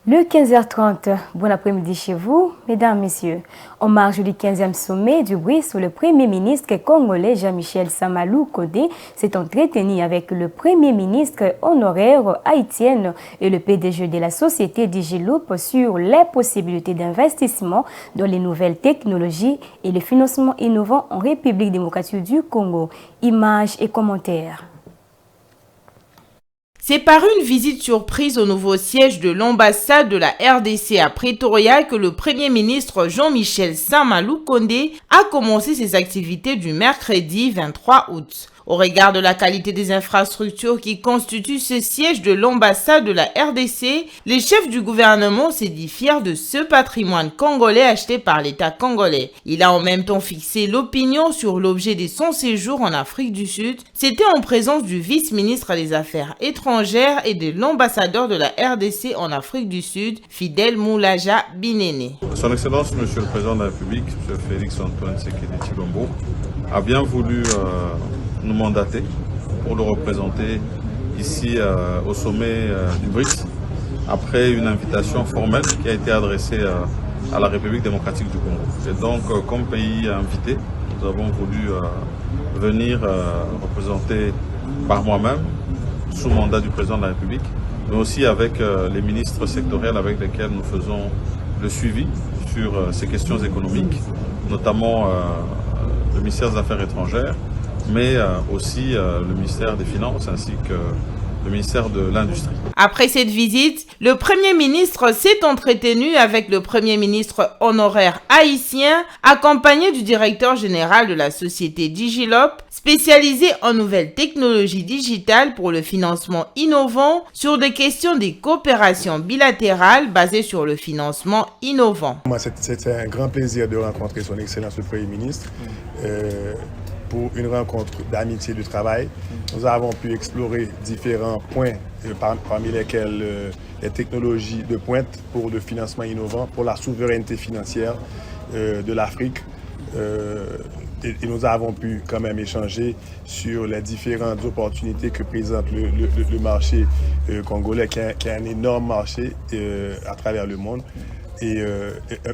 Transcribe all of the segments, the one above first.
Le 15h30, bon après-midi chez vous, mesdames, messieurs. En marge du 15e sommet du BRICS, le Premier ministre congolais Jean-Michel Sama Lukonde s'est entretenu avec le Premier ministre honoraire haïtien et le PDG de la société Digiloop sur les possibilités d'investissement dans les nouvelles technologies et les financements innovants en République démocratique du Congo. Images et commentaires. C'est par une visite surprise au nouveau siège de l'ambassade de la RDC à Pretoria que le Premier ministre Jean-Michel Sama Lukonde a commencé ses activités du mercredi 23 août. Au regard de la qualité des infrastructures qui constituent ce siège de l'ambassade de la RDC, les chefs du gouvernement s'est dit fiers de ce patrimoine congolais acheté par l'État congolais. Il a en même temps fixé l'opinion sur l'objet de son séjour en Afrique du Sud. C'était en présence du vice-ministre des Affaires étrangères et de l'ambassadeur de la RDC en Afrique du Sud, Fidel Moulaja Binene. Son Excellence, Monsieur le Président de la République, M. Félix-Antoine Tshisekedi Tshilombo, a bien voulu nous mandater pour le représenter ici au sommet du BRICS, après une invitation formelle qui a été adressée à la République démocratique du Congo. Et donc, comme pays invité, nous avons voulu venir représenter par moi-même, sous mandat du Président de la République, mais aussi avec les ministres sectoriels avec lesquels nous faisons le suivi sur ces questions économiques, notamment le ministère des Affaires étrangères, mais aussi le ministère des Finances ainsi que le ministère de l'Industrie. Après cette visite, le Premier ministre s'est entretenu avec le Premier ministre honoraire haïtien, accompagné du directeur général de la société Digiloop, spécialisée en nouvelles technologies digitales pour le financement innovant sur des questions de coopération bilatérale basées sur le financement innovant. C'était un grand plaisir de rencontrer son Excellence le Premier ministre. Pour une rencontre d'amitié et de travail. Nous avons pu explorer différents points, parmi lesquels les technologies de pointe pour le financement innovant, pour la souveraineté financière de l'Afrique. Et nous avons pu quand même échanger sur les différentes opportunités que présente le marché congolais, qui est un énorme marché à travers le monde. Et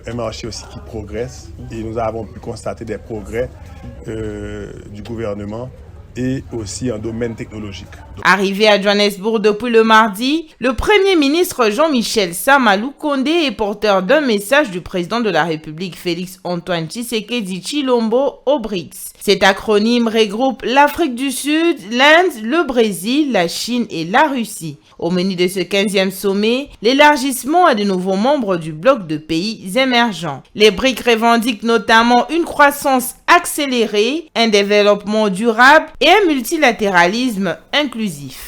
un marché aussi qui progresse, et nous avons pu constater des progrès du gouvernement et aussi en domaine technologique. Arrivé à Johannesburg depuis le mardi, le Premier ministre Jean-Michel Sama Lukonde est porteur d'un message du président de la République Félix-Antoine Tshisekedi Tshilombo au BRICS. Cet acronyme regroupe l'Afrique du Sud, l'Inde, le Brésil, la Chine et la Russie. Au menu de ce 15e sommet, l'élargissement à de nouveaux membres du bloc de pays émergents. Les BRICS revendiquent notamment une croissance accélérée, un développement durable et un multilatéralisme inclusif.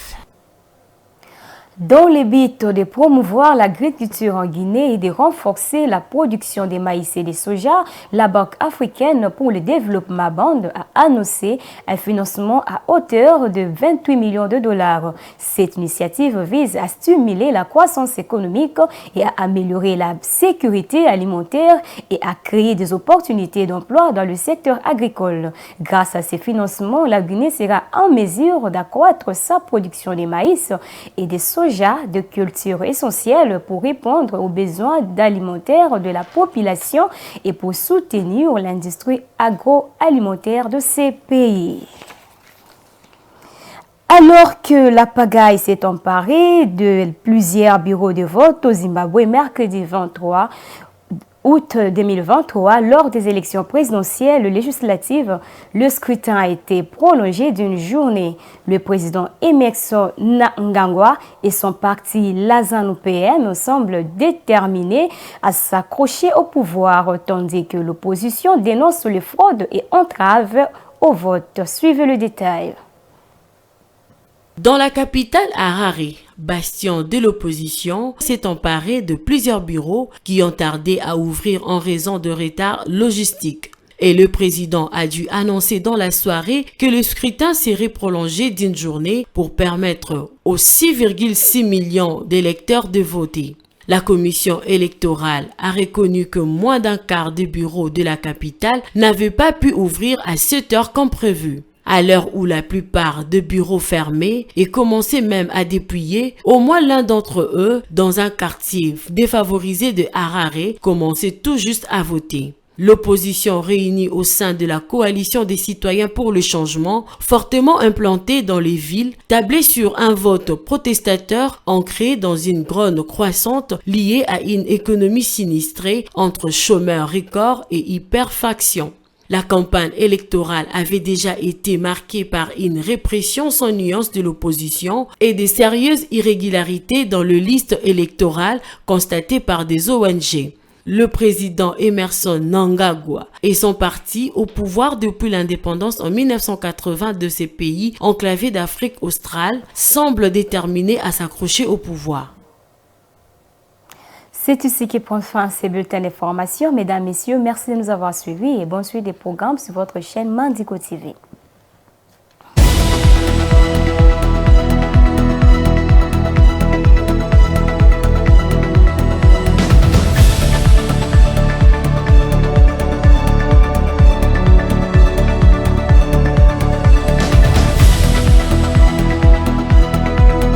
Dans le but de promouvoir l'agriculture en Guinée et de renforcer la production de maïs et de soja, la Banque africaine pour le développement BAD a annoncé un financement à hauteur de 28 millions de dollars. Cette initiative vise à stimuler la croissance économique et à améliorer la sécurité alimentaire et à créer des opportunités d'emploi dans le secteur agricole. Grâce à ces financements, la Guinée sera en mesure d'accroître sa production de maïs et de soja, de culture essentielle pour répondre aux besoins alimentaires de la population et pour soutenir l'industrie agroalimentaire de ces pays. Alors que la pagaille s'est emparée de plusieurs bureaux de vote au Zimbabwe mercredi 23 août 2023, lors des élections présidentielles législatives, le scrutin a été prolongé d'une journée. Le président Emmerson Mnangagwa et son parti Lazanu-PM semblent déterminés à s'accrocher au pouvoir, tandis que l'opposition dénonce les fraudes et entraves au vote. Suivez le détail. Dans la capitale Harare, bastion de l'opposition, s'est emparé de plusieurs bureaux qui ont tardé à ouvrir en raison de retards logistiques. Et le président a dû annoncer dans la soirée que le scrutin serait prolongé d'une journée pour permettre aux 6,6 millions d'électeurs de voter. La commission électorale a reconnu que moins d'un quart des bureaux de la capitale n'avaient pas pu ouvrir à 7 heures comme prévu. À l'heure où la plupart de bureaux fermés et commençaient même à dépouiller, au moins l'un d'entre eux, dans un quartier défavorisé de Harare, commençait tout juste à voter. L'opposition réunie au sein de la coalition des citoyens pour le changement, fortement implantée dans les villes, tablait sur un vote protestateur ancré dans une grogne croissante liée à une économie sinistrée entre chômeurs records et hyperfaction. La campagne électorale avait déjà été marquée par une répression sans nuance de l'opposition et de sérieuses irrégularités dans les listes électorales constatées par des ONG. Le président Emmerson Mnangagwa et son parti au pouvoir depuis l'indépendance en 1980 de ces pays enclavés d'Afrique australe semblent déterminés à s'accrocher au pouvoir. C'est ici qui prend fin ces bulletins d'information. Mesdames, Messieurs, merci de nous avoir suivis et bonne suite des programmes sur votre chaîne Mandiko TV.